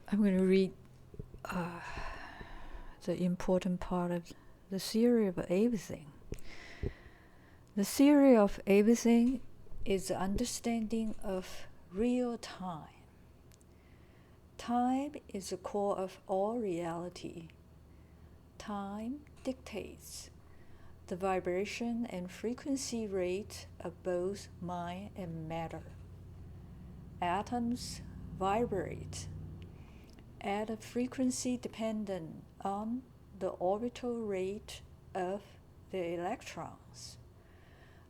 I'm going to read the important part of the theory of everything. The theory of everything is the understanding of real time. Time is the core of all reality. Time dictates the vibration and frequency rate of both mind and matter. Atoms vibrate at a frequency dependent on the orbital rate of the electrons.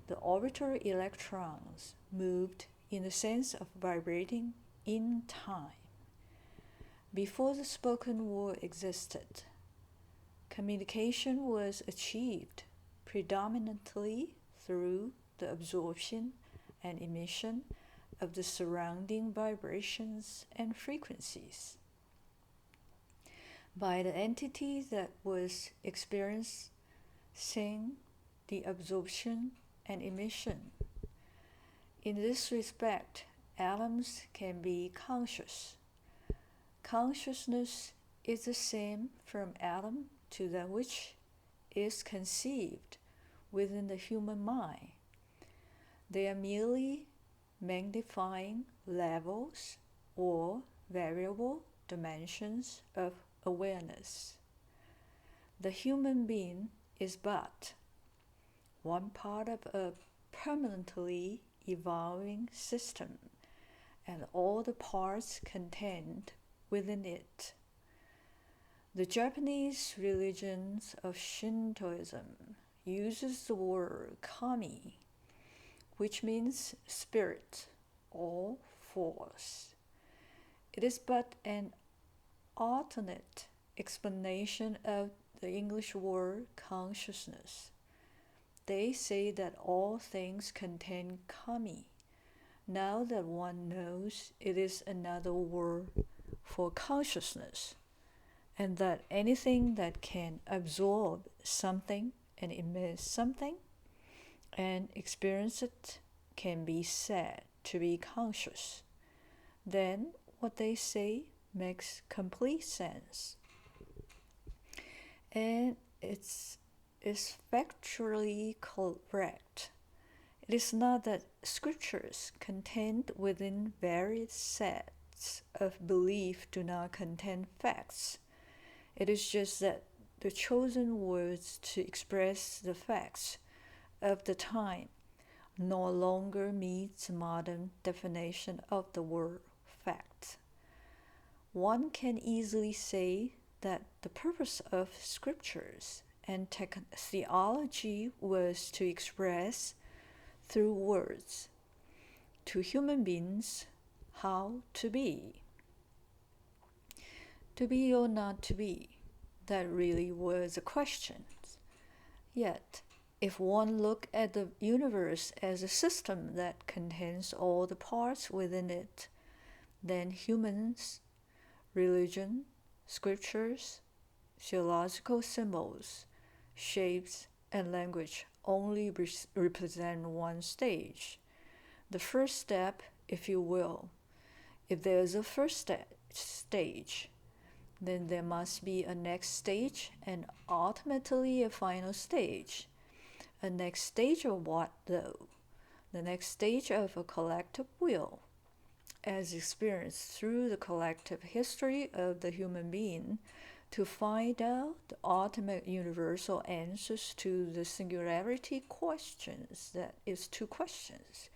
The orbital electrons moved in the sense of vibrating in time. Before the spoken word existed, communication was achieved predominantly through the absorption and emission of the surrounding vibrations and frequencies by the entity that was experiencing the absorption and emission. In this respect, atoms can be conscious. Consciousness is the same from atom to that which is conceived within the human mind. They are merely magnifying levels or variable dimensions of awareness. The human being is but one part of a permanently evolving system, and all the parts contained within it. The Japanese religion of Shintoism uses the word kami, which means spirit or force. It is but an alternate explanation of the English word consciousness. They say that all things contain kami. Now that one knows it is another word for consciousness, and that anything that can absorb something and emit something and experience it can be said to be conscious, then what they say makes complete sense. And it's factually correct. It is not that scriptures contained within various sets of belief do not contain facts. It is just that the chosen words to express the facts of the time no longer meets modern definition of the word fact. One can easily say that the purpose of scriptures and theology was to express through words to human beings how to be. To be or not to be, that really was a question. Yet, if one look at the universe as a system that contains all the parts within it, then humans, religion, scriptures, theological symbols, shapes, and language only represent one stage. The first step, if you will. If there is a first stage, then there must be a next stage and ultimately a final stage. A next stage of what, though? The next stage of a collective will, as experienced through the collective history of the human being, to find out the ultimate universal answers to the singularity questions. That is two questions.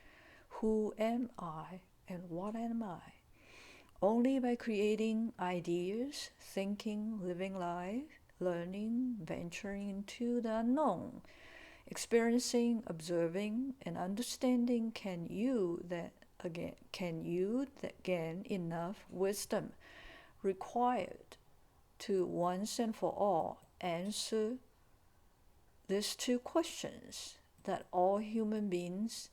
Who am I and what am I? Only by creating ideas, thinking, living life, learning, venturing into the unknown, experiencing, observing, and understanding can you gain enough wisdom required to once and for all answer these two questions that all human beings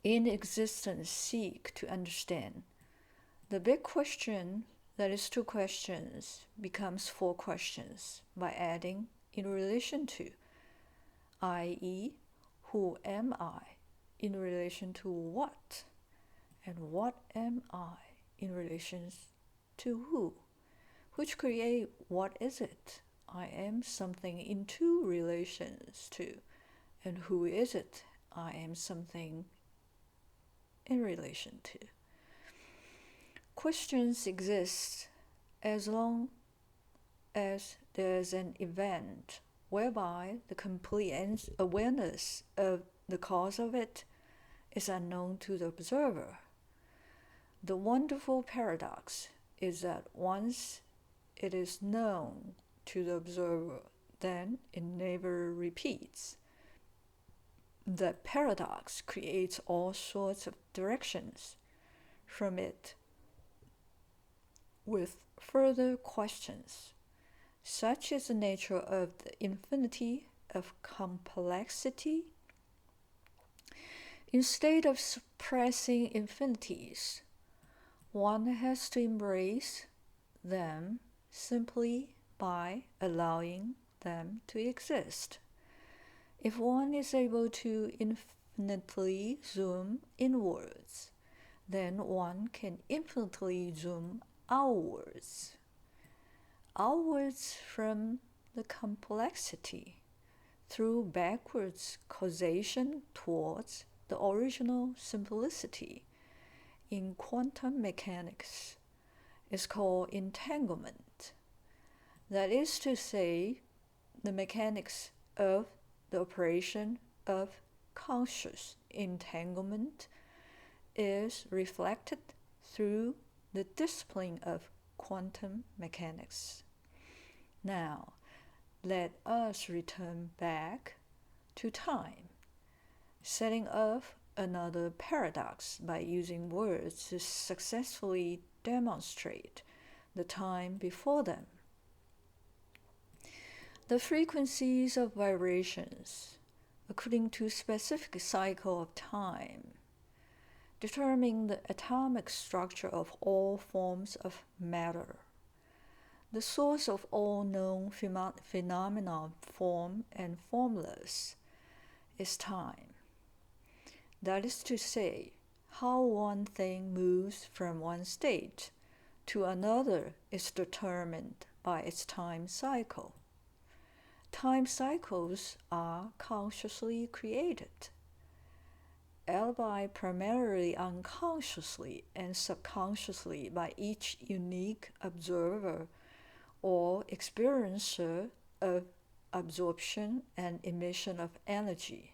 in existence seek to understand. The big question, that is two questions, becomes four questions by adding in relation to, i.e., who am I in relation to what, and what am I in relation to who? Which create what is it? I am something in two relations to. And who is it? I am something in relation to. Questions exist as long as there's an event whereby the complete awareness of the cause of it is unknown to the observer. The wonderful paradox is that once it is known to the observer, then it never repeats. That paradox creates all sorts of directions from it with further questions. Such is the nature of the infinity of complexity. Instead of suppressing infinities, one has to embrace them simply by allowing them to exist. If one is able to infinitely zoom inwards, then one can infinitely zoom outwards. Outwards from the complexity, through backwards causation towards the original simplicity. In quantum mechanics, is called entanglement. That is to say, the mechanics of the operation of conscious entanglement is reflected through the discipline of quantum mechanics. Now, let us return back to time, setting up another paradox by using words to successfully demonstrate the time before them. The frequencies of vibrations, according to specific cycle of time, determine the atomic structure of all forms of matter. The source of all known phenomena, form and formless, is time. That is to say, how one thing moves from one state to another is determined by its time cycle. Time cycles are consciously created, albeit primarily unconsciously and subconsciously by each unique observer or experiencer of absorption and emission of energy.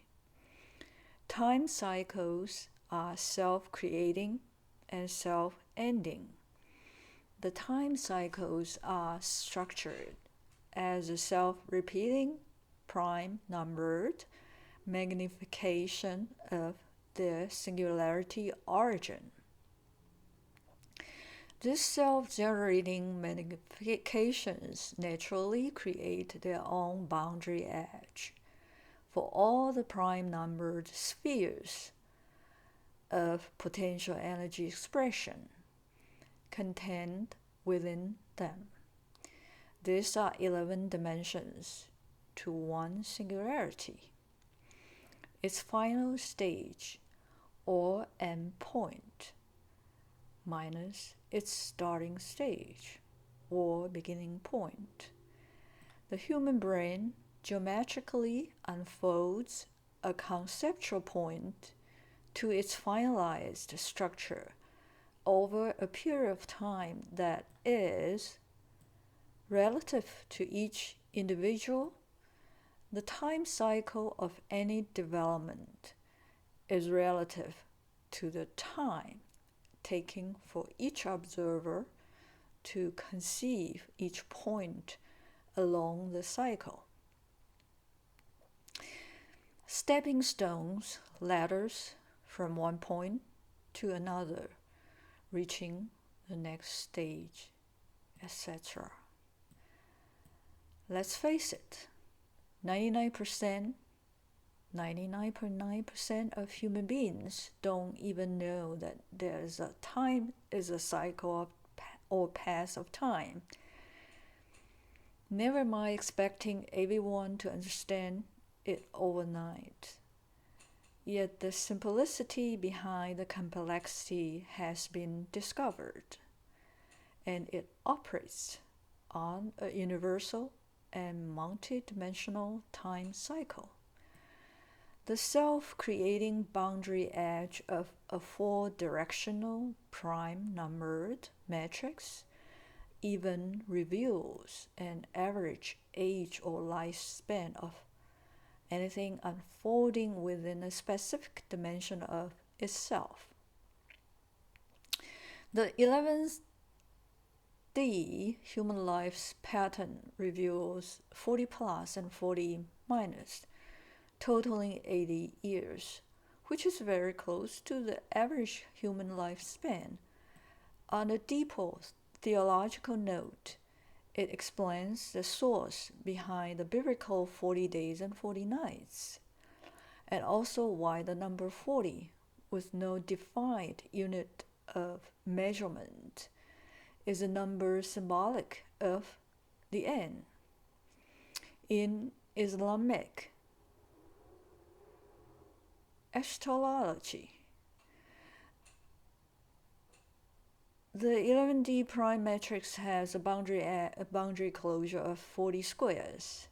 Time cycles are self-creating and self-ending. The time cycles are structured as a self-repeating, prime-numbered magnification of their singularity origin. These self-generating magnifications naturally create their own boundary edge for all the prime-numbered spheres of potential energy expression contained within them. These are 11 dimensions to one singularity. Its final stage, or end point, minus its starting stage, or beginning point. The human brain geometrically unfolds a conceptual point to its finalized structure over a period of time that is relative to each individual. The time cycle of any development is relative to the time taking for each observer to conceive each point along the cycle. Stepping stones, ladders from one point to another, reaching the next stage, etc. Let's face it, 99.9% of human beings don't even know that there's a time is a cycle of or path of time. Never mind expecting everyone to understand it overnight. Yet the simplicity behind the complexity has been discovered. and it operates on a universal and multidimensional time cycle. The self-creating boundary edge of a four-directional prime-numbered matrix even reveals an average age or lifespan of anything unfolding within a specific dimension of itself. The 11th D human life's pattern reveals 40 plus and 40 minus, totaling 80 years, which is very close to the average human lifespan. On a deeper theological note, it explains the source behind the biblical 40 days and 40 nights, and also why the number 40, with no defined unit of measurement, is a number symbolic of the end. In Islamic astrology, the 11D prime matrix has a boundary closure of 40 squares.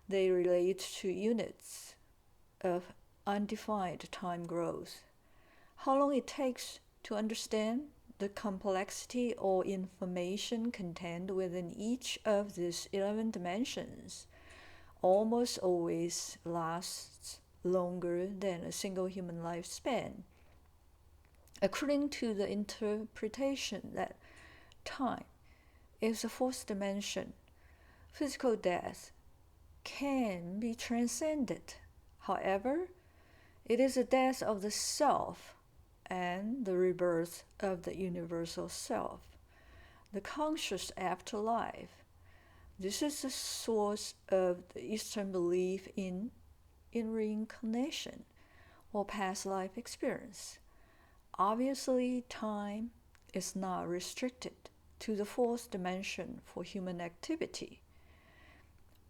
They relate to units of undefined time growth. How long it takes to understand the complexity or information contained within each of these 11 dimensions almost always lasts longer than a single human lifespan, according to the interpretation that time is a fourth dimension. Physical death can be transcended. However, it is the death of the self and the rebirth of the universal self, the conscious afterlife. This is the source of the Eastern belief in reincarnation or past life experience. Obviously, time is not restricted to the fourth dimension for human activity.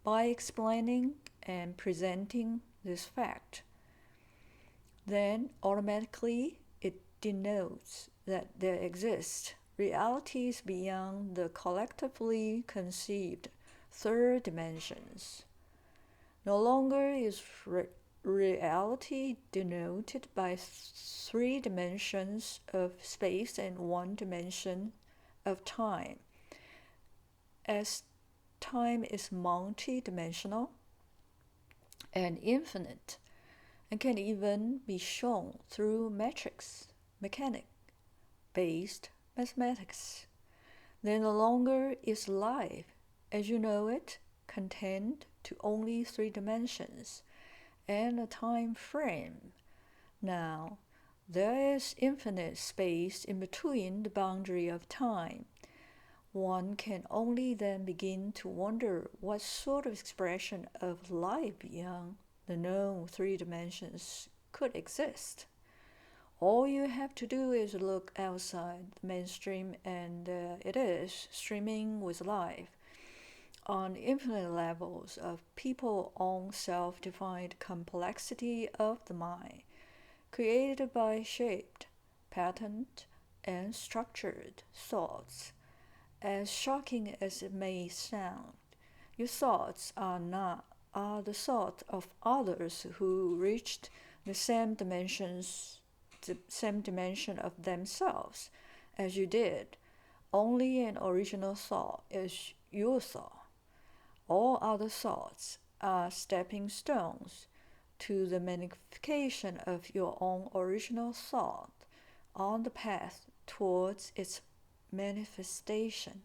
By explaining and presenting this fact, then automatically it denotes that there exist realities beyond the collectively conceived third dimensions. No longer is reality denoted by 3 dimensions of space and 1 dimension of time, as time is multi-dimensional and infinite, and can even be shown through mechanic-based mathematics. Then no longer is life, as you know it, contained to only 3 dimensions and a time frame. Now, there is infinite space in between the boundary of time. One can only then begin to wonder what sort of expression of life beyond the known 3 dimensions could exist. All you have to do is look outside the mainstream, and it is streaming with life on infinite levels of people's own self-defined complexity of the mind, created by shaped, patterned, and structured thoughts. As shocking as it may sound, your thoughts are the thoughts of others who reached the same dimension of themselves as you did. Only an original thought is your thought. All other thoughts are stepping stones to the magnification of your own original thought on the path towards its manifestation.